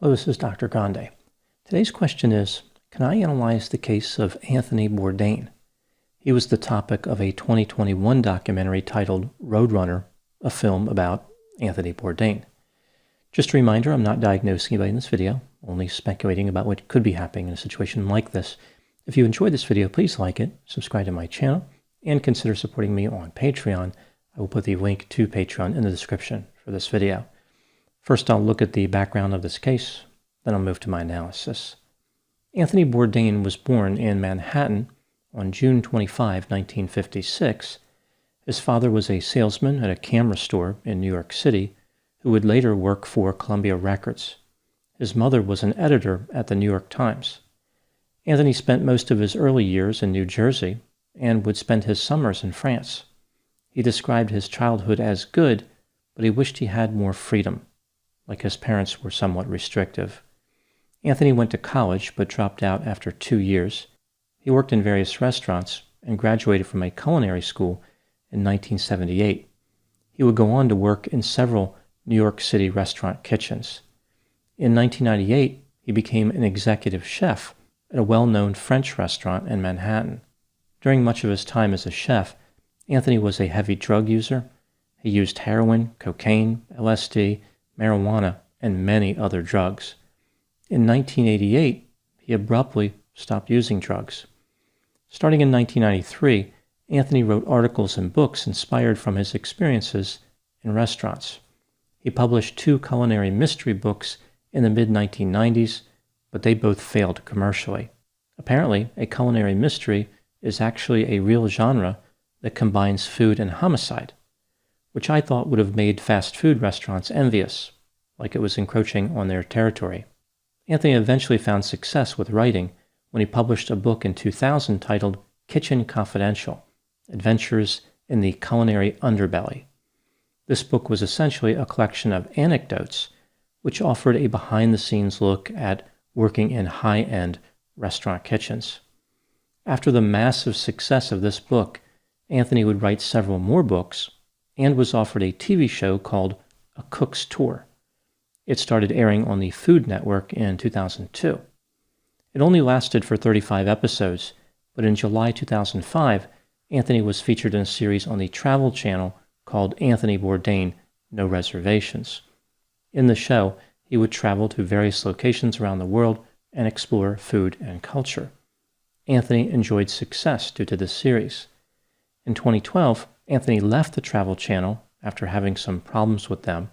Hello, this is Dr. Grande. Today's question is, can I analyze the case of Anthony Bourdain? He was the topic of a 2021 documentary titled Roadrunner, a film about Anthony Bourdain. Just a reminder, I'm not diagnosing anybody in this video, only speculating about what could be happening in a situation like this. If you enjoyed this video, please like it, subscribe to my channel, and consider supporting me on Patreon. I will put the link to Patreon in the description for this video. First, I'll look at the background of this case, then I'll move to my analysis. Anthony Bourdain was born in Manhattan on June 25, 1956. His father was a salesman at a camera store in New York City who would later work for Columbia Records. His mother was an editor at the New York Times. Anthony spent most of his early years in New Jersey and would spend his summers in France. He described his childhood as good, but he wished he had more freedom, like his parents were somewhat restrictive. Anthony went to college but dropped out after 2 years. He worked in various restaurants and graduated from a culinary school in 1978. He would go on to work in several New York City restaurant kitchens. In 1998, he became an executive chef at a well-known French restaurant in Manhattan. During much of his time as a chef, Anthony was a heavy drug user. He used heroin, cocaine, LSD, marijuana, and many other drugs. In 1988, he abruptly stopped using drugs. Starting in 1993, Anthony wrote articles and books inspired from his experiences in restaurants. He published 2 culinary mystery books in the mid-1990s, but they both failed commercially. Apparently, a culinary mystery is actually a real genre that combines food and homicide, which I thought would have made fast food restaurants envious, like it was encroaching on their territory. Anthony eventually found success with writing when he published a book in 2000 titled Kitchen Confidential: Adventures in the Culinary Underbelly. This book was essentially a collection of anecdotes which offered a behind-the-scenes look at working in high-end restaurant kitchens. After the massive success of this book, Anthony would write several more books and was offered a TV show called A Cook's Tour. It started airing on the Food Network in 2002. It only lasted for 35 episodes, but in July 2005, Anthony was featured in a series on the Travel Channel called Anthony Bourdain: No Reservations. In the show, he would travel to various locations around the world and explore food and culture. Anthony enjoyed success due to this series. In 2012, Anthony left the Travel Channel after having some problems with them.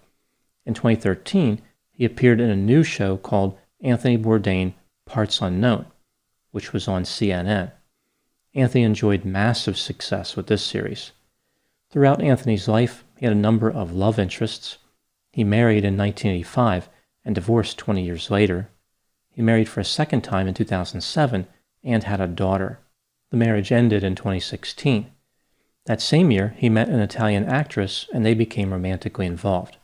In 2013, he appeared in a new show called Anthony Bourdain: Parts Unknown, which was on CNN. Anthony enjoyed massive success with this series. Throughout Anthony's life, he had a number of love interests. He married in 1985 and divorced 20 years later. He married for a second time in 2007 and had a daughter. The marriage ended in 2016. That same year, he met an Italian actress and they became romantically involved.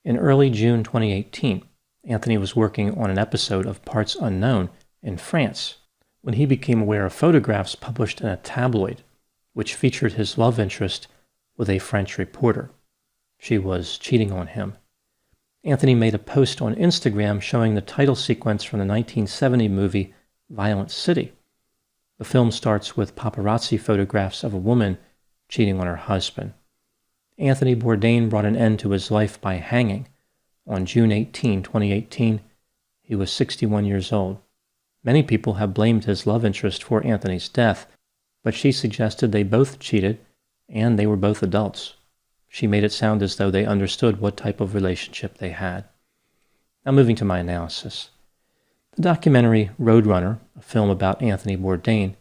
In early June 2018, Anthony was working on an episode of Parts Unknown in France when he became aware of photographs published in a tabloid which featured his love interest with a French reporter. She was cheating on him. Anthony made a post on Instagram showing the title sequence from the 1970 movie Violent City. The film starts with paparazzi photographs of a woman cheating on her husband. Anthony Bourdain brought an end to his life by hanging. On June 18, 2018, he was 61 years old. Many people have blamed his love interest for Anthony's death, but she suggested they both cheated and they were both adults. She made it sound as though they understood what type of relationship they had. Now moving to my analysis. The documentary Roadrunner, a film about Anthony Bourdain,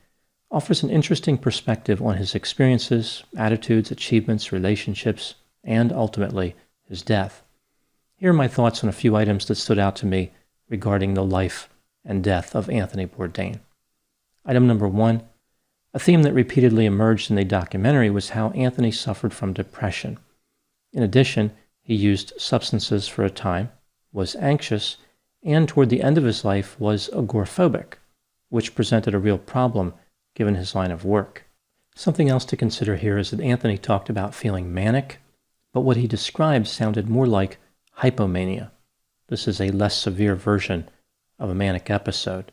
offers an interesting perspective on his experiences, attitudes, achievements, relationships, and ultimately his death. Here are my thoughts on a few items that stood out to me regarding the life and death of Anthony Bourdain. Item number 1, a theme that repeatedly emerged in the documentary was how Anthony suffered from depression. In addition, he used substances for a time, was anxious, and toward the end of his life was agoraphobic, which presented a real problem given his line of work. Something else to consider here is that Anthony talked about feeling manic, but what he described sounded more like hypomania. This is a less severe version of a manic episode.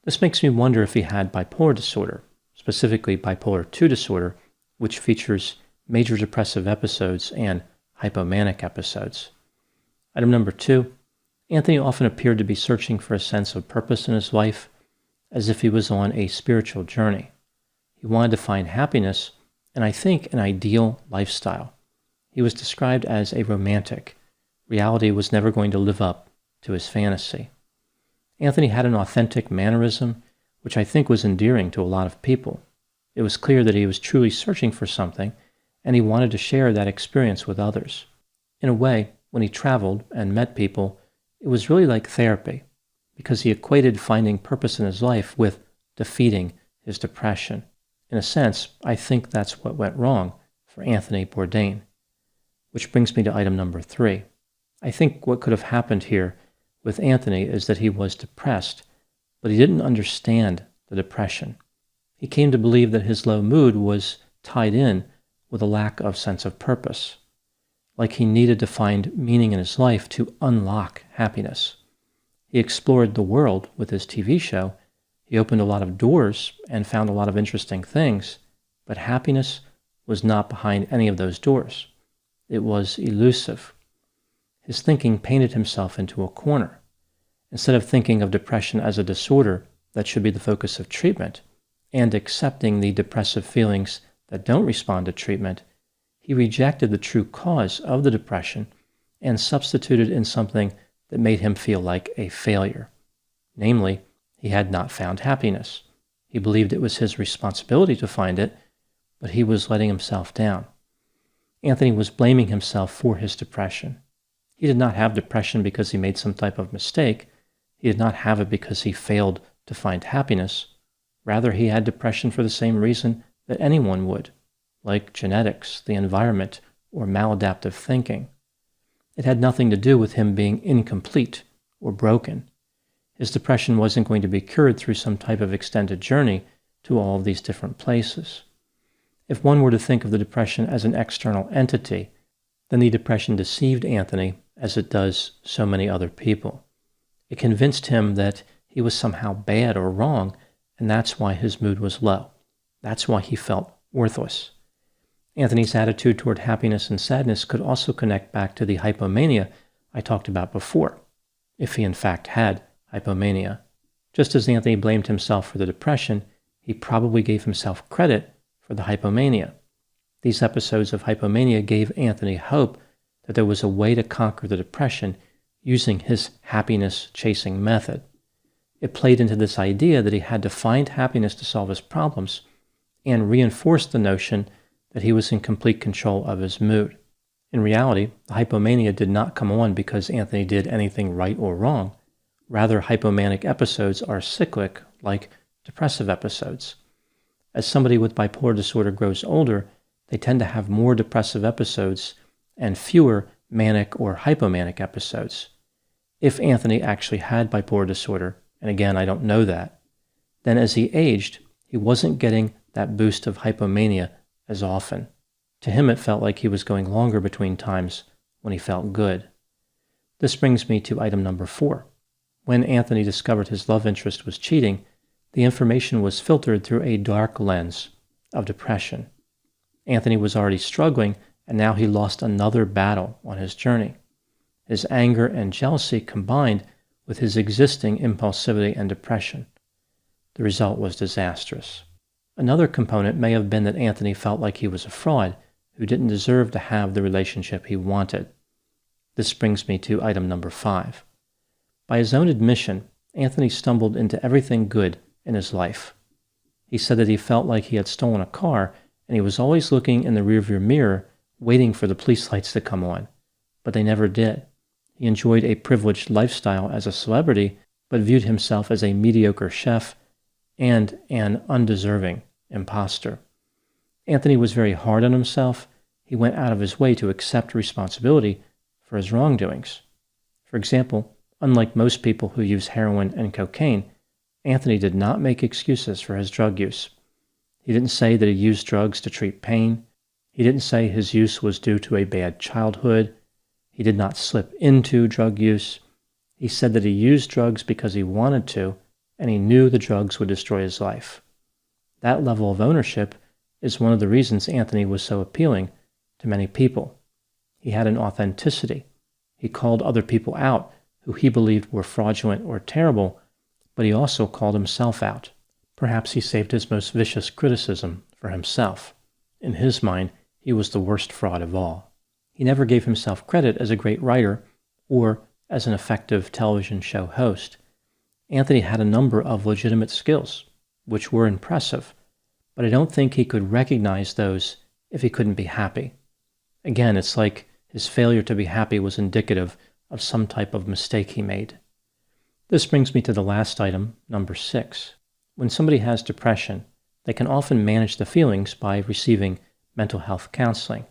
This makes me wonder if he had bipolar disorder, specifically bipolar II disorder, which features major depressive episodes and hypomanic episodes. Item number 2, Anthony often appeared to be searching for a sense of purpose in his life, as if he was on a spiritual journey. He wanted to find happiness and, I think, an ideal lifestyle. He was described as a romantic. Reality was never going to live up to his fantasy. Anthony had an authentic mannerism, which I think was endearing to a lot of people. It was clear that he was truly searching for something, and he wanted to share that experience with others. In a way, when he traveled and met people, it was really like therapy, because he equated finding purpose in his life with defeating his depression. In a sense, I think that's what went wrong for Anthony Bourdain. Which brings me to item number 3. I think what could have happened here with Anthony is that he was depressed, but he didn't understand the depression. He came to believe that his low mood was tied in with a lack of sense of purpose, like he needed to find meaning in his life to unlock happiness. He explored the world with his TV show. He opened a lot of doors and found a lot of interesting things, but happiness was not behind any of those doors. It was elusive. His thinking painted himself into a corner. Instead of thinking of depression as a disorder that should be the focus of treatment and accepting the depressive feelings that don't respond to treatment, he rejected the true cause of the depression and substituted in something that made him feel like a failure. Namely, he had not found happiness. He believed it was his responsibility to find it, but he was letting himself down. Anthony was blaming himself for his depression. He did not have depression because he made some type of mistake. He did not have it because he failed to find happiness. Rather, he had depression for the same reason that anyone would, like genetics, the environment, or maladaptive thinking. It had nothing to do with him being incomplete or broken. His depression wasn't going to be cured through some type of extended journey to all of these different places. If one were to think of the depression as an external entity, then the depression deceived Anthony as it does so many other people. It convinced him that he was somehow bad or wrong, and that's why his mood was low. That's why he felt worthless. Anthony's attitude toward happiness and sadness could also connect back to the hypomania I talked about before, if he in fact had hypomania. Just as Anthony blamed himself for the depression, he probably gave himself credit for the hypomania. These episodes of hypomania gave Anthony hope that there was a way to conquer the depression using his happiness-chasing method. It played into this idea that he had to find happiness to solve his problems and reinforced the notion that he was in complete control of his mood. In reality, the hypomania did not come on because Anthony did anything right or wrong. Rather, hypomanic episodes are cyclic, like depressive episodes. As somebody with bipolar disorder grows older, they tend to have more depressive episodes and fewer manic or hypomanic episodes. If Anthony actually had bipolar disorder, and again, I don't know that, then as he aged, he wasn't getting that boost of hypomania as often. To him, it felt like he was going longer between times when he felt good. This brings me to item number 4. When Anthony discovered his love interest was cheating, the information was filtered through a dark lens of depression. Anthony was already struggling, and now he lost another battle on his journey. His anger and jealousy combined with his existing impulsivity and depression. The result was disastrous. Another component may have been that Anthony felt like he was a fraud who didn't deserve to have the relationship he wanted. This brings me to item number 5. By his own admission, Anthony stumbled into everything good in his life. He said that he felt like he had stolen a car and he was always looking in the rearview mirror waiting for the police lights to come on, but they never did. He enjoyed a privileged lifestyle as a celebrity, but viewed himself as a mediocre chef and an undeserving imposter. Anthony was very hard on himself. He went out of his way to accept responsibility for his wrongdoings. For example, unlike most people who use heroin and cocaine, Anthony did not make excuses for his drug use. He didn't say that he used drugs to treat pain. He didn't say his use was due to a bad childhood. He did not slip into drug use. He said that he used drugs because he wanted to, and he knew the drugs would destroy his life. That level of ownership is one of the reasons Anthony was so appealing to many people. He had an authenticity. He called other people out who he believed were fraudulent or terrible, but he also called himself out. Perhaps he saved his most vicious criticism for himself. In his mind, he was the worst fraud of all. He never gave himself credit as a great writer or as an effective television show host. Anthony had a number of legitimate skills, which were impressive, but I don't think he could recognize those if he couldn't be happy. Again, it's like his failure to be happy was indicative of some type of mistake he made. This brings me to the last item, number 6. When somebody has depression, they can often manage the feelings by receiving mental health counseling.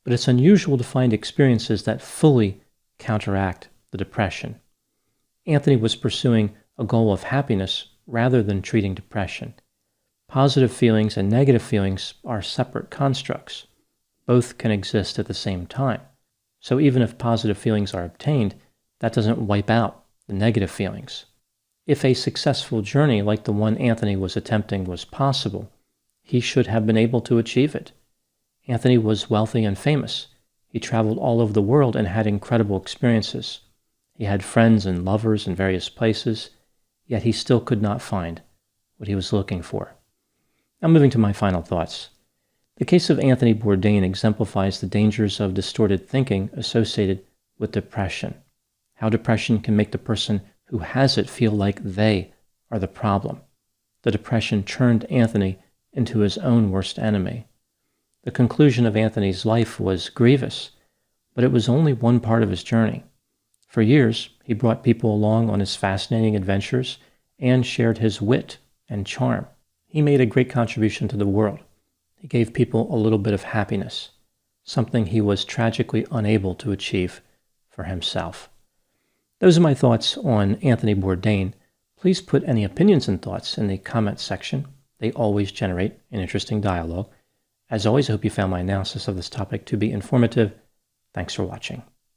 But it's unusual to find experiences that fully counteract the depression. Anthony was pursuing a goal of happiness rather than treating depression. Positive feelings and negative feelings are separate constructs. Both can exist at the same time. So even if positive feelings are obtained, that doesn't wipe out the negative feelings. If a successful journey like the one Anthony was attempting was possible, he should have been able to achieve it. Anthony was wealthy and famous. He traveled all over the world and had incredible experiences. He had friends and lovers in various places, yet he still could not find what he was looking for. Now moving to my final thoughts. The case of Anthony Bourdain exemplifies the dangers of distorted thinking associated with depression. How depression can make the person who has it feel like they are the problem. The depression turned Anthony into his own worst enemy. The conclusion of Anthony's life was grievous, but it was only one part of his journey. For years, he brought people along on his fascinating adventures and shared his wit and charm. He made a great contribution to the world. He gave people a little bit of happiness, something he was tragically unable to achieve for himself. Those are my thoughts on Anthony Bourdain. Please put any opinions and thoughts in the comments section. They always generate an interesting dialogue. As always, I hope you found my analysis of this topic to be informative. Thanks for watching.